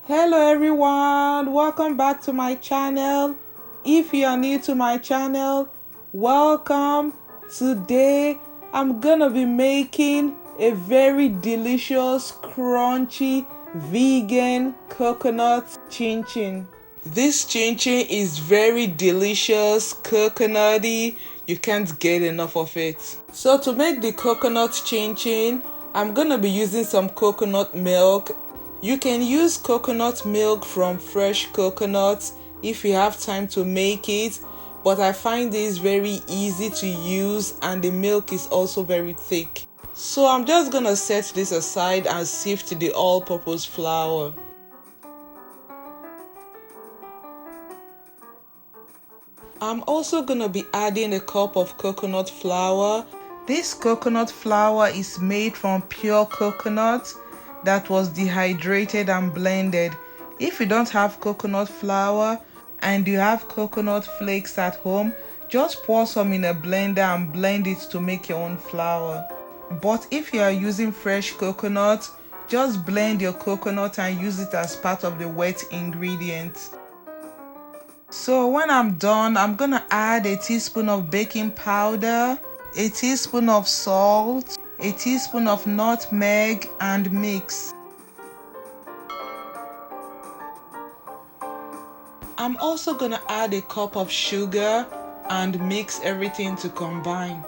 Hello everyone, welcome back to my channel. If you are new to my channel, welcome. Today I'm gonna be making a very delicious, crunchy, vegan coconut chin chin. This chin chin is very delicious, coconutty. You can't get enough of it. So to make the coconut chin chin, I'm gonna be using some coconut milk. You can use coconut milk from fresh coconuts if you have time to make it, but I find this very easy to use and the milk is also very thick. So I'm just gonna set this aside and sift the all-purpose flour. I'm also gonna be adding a cup of coconut flour. This coconut flour is made from pure coconut that was dehydrated and blended. If you don't have coconut flour and you have coconut flakes at home, just pour some in a blender and blend it to make your own flour. But if you are using fresh coconut, just blend your coconut and use it as part of the wet ingredients. So when I'm done, I'm gonna add a teaspoon of baking powder, a teaspoon of salt, a teaspoon of nutmeg, and mix. I'm also gonna add a cup of sugar and mix everything to combine.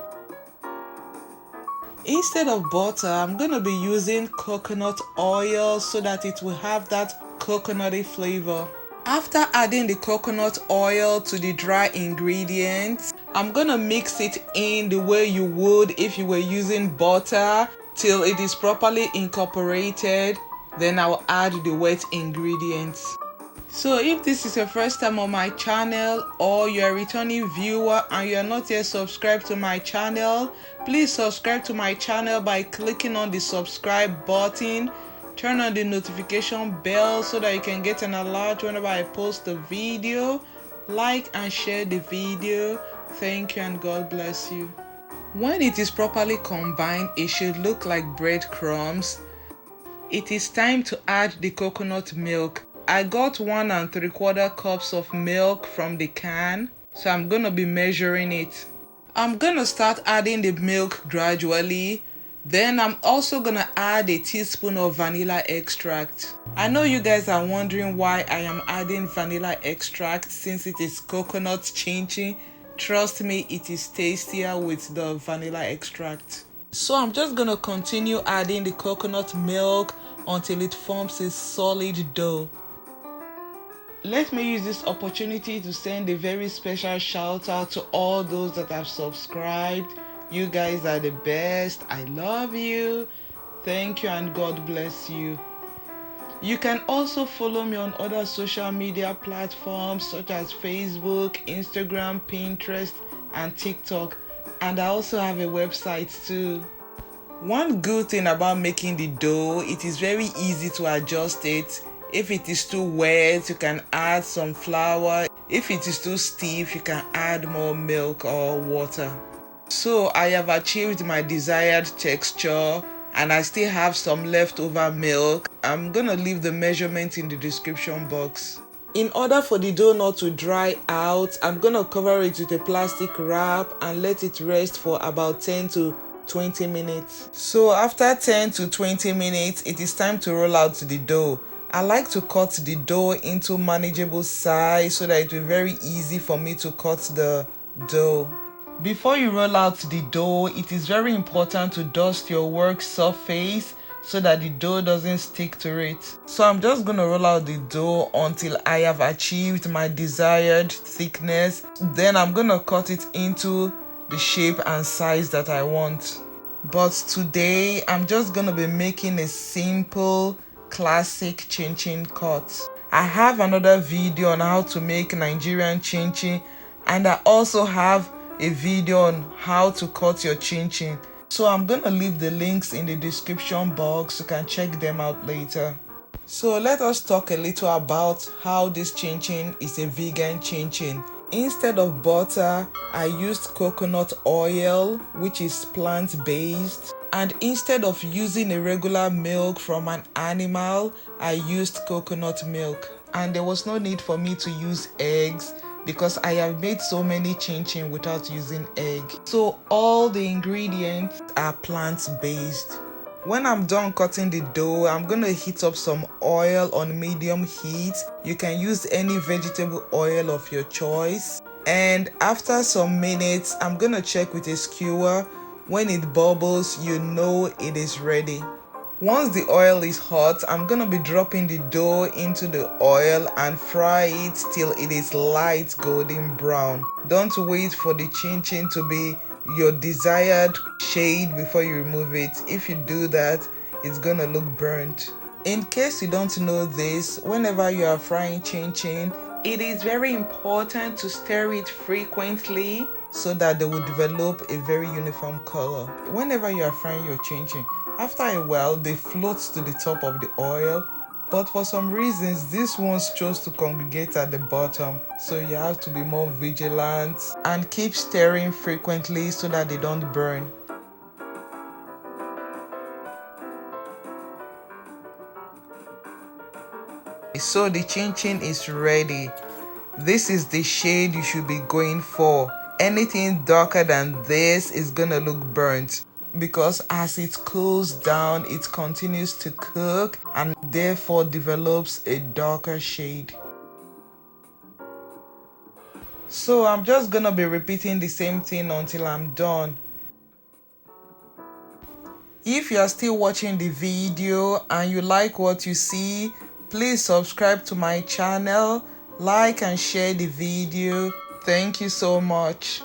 Instead of butter, I'm gonna be using coconut oil so that it will have that coconutty flavor. After adding the coconut oil to the dry ingredients, I'm gonna mix it in the way you would if you were using butter till it is properly incorporated. Then I'll add the wet ingredients. So if this is your first time on my channel or you're a returning viewer and you're not yet subscribed to my channel, please subscribe to my channel by clicking on the subscribe button. Turn on the notification bell so that you can get an alert whenever I post a video. Like and share the video. Thank you and God bless you. When it is properly combined, it should look like breadcrumbs. It is time to add the coconut milk. I got 1 3/4 cups of milk from the can, so I'm gonna be measuring it. I'm gonna start adding the milk gradually. Then I'm also gonna add a teaspoon of vanilla extract. I know you guys are wondering why I am adding vanilla extract since it is coconut chin chin. Trust me, it is tastier with the vanilla extract. So I'm just gonna continue adding the coconut milk until it forms a solid dough. Let me use this opportunity to send a very special shout out to all those that have subscribed. You guys are the best. I love you. Thank you and God bless you. You can also follow me on other social media platforms such as Facebook, Instagram, Pinterest, and TikTok. And I also have a website too. One good thing about making the dough, it is very easy to adjust it. If it is too wet, you can add some flour. If it is too stiff, you can add more milk or water. So I have achieved my desired texture and I still have some leftover milk. I'm gonna leave the measurement in the description box. In order for the dough not to dry out, I'm gonna cover it with a plastic wrap and let it rest for about 10 to 20 minutes. So after 10 to 20 minutes, it is time to roll out the dough. I like to cut the dough into manageable size so that it will be very easy for me to cut the dough. Before you roll out the dough, it is very important to dust your work surface so that the dough doesn't stick to it. So I'm just going to roll out the dough until I have achieved my desired thickness. Then I'm going to cut it into the shape and size that I want. But today I'm just going to be making a simple classic chin chin cut. I have another video on how to make Nigerian chin chin, and I also have a video on how to cut your chin chin. So I'm gonna leave the links in the description box. You can check them out later. So let us talk a little about how this chin chin is a vegan chin chin. Instead of butter, I used coconut oil, which is plant-based. And instead of using a regular milk from an animal, I used coconut milk. And there was no need for me to use eggs because I have made so many chin chin without using egg. So all the ingredients are plant-based. When I'm done cutting the dough, I'm gonna heat up some oil on medium heat. You can use any vegetable oil of your choice. And after some minutes, I'm gonna check with a skewer. When it bubbles, you know it is ready. Once the oil is hot, I'm gonna be dropping the dough into the oil and fry it till it is light golden brown. Don't wait for the chin chin to be your desired shade before you remove it. If you do that, it's gonna look burnt. In case you don't know this, whenever you are frying chin chin, it is very important to stir it frequently so that they will develop a very uniform color. Whenever you are frying your chin chin, after a while they float to the top of the oil, but for some reasons these ones chose to congregate at the bottom, so you have to be more vigilant and keep stirring frequently so that they don't burn. So the chin chin is ready. This is the shade you should be going for. Anything darker than this is gonna look burnt, because as it cools down it continues to cook and therefore develops a darker shade. So I'm just gonna be repeating the same thing until I'm done. If you are still watching the video and you like what you see, please subscribe to my channel, like and share the video. Thank you so much.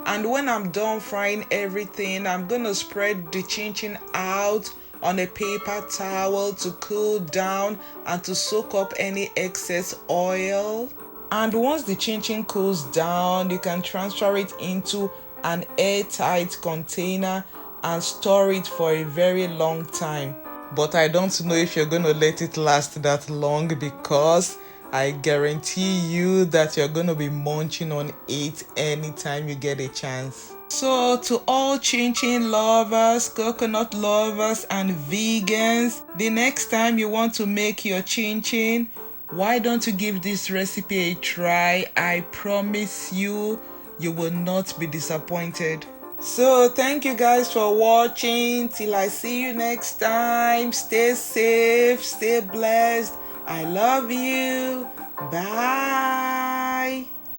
And when I'm done frying everything, I'm gonna spread the chin chin out on a paper towel to cool down and to soak up any excess oil. And once the chin chin cools down, you can transfer it into an airtight container and store it for a very long time. But I don't know if you're gonna let it last that long, because I guarantee you that you're gonna be munching on it anytime you get a chance. So to all chin chin lovers, coconut lovers and vegans, the next time you want to make your chin chin, why don't you give this recipe a try? I promise you, you will not be disappointed. So thank you guys for watching. Till I see you next time, stay safe, stay blessed. I love you. Bye.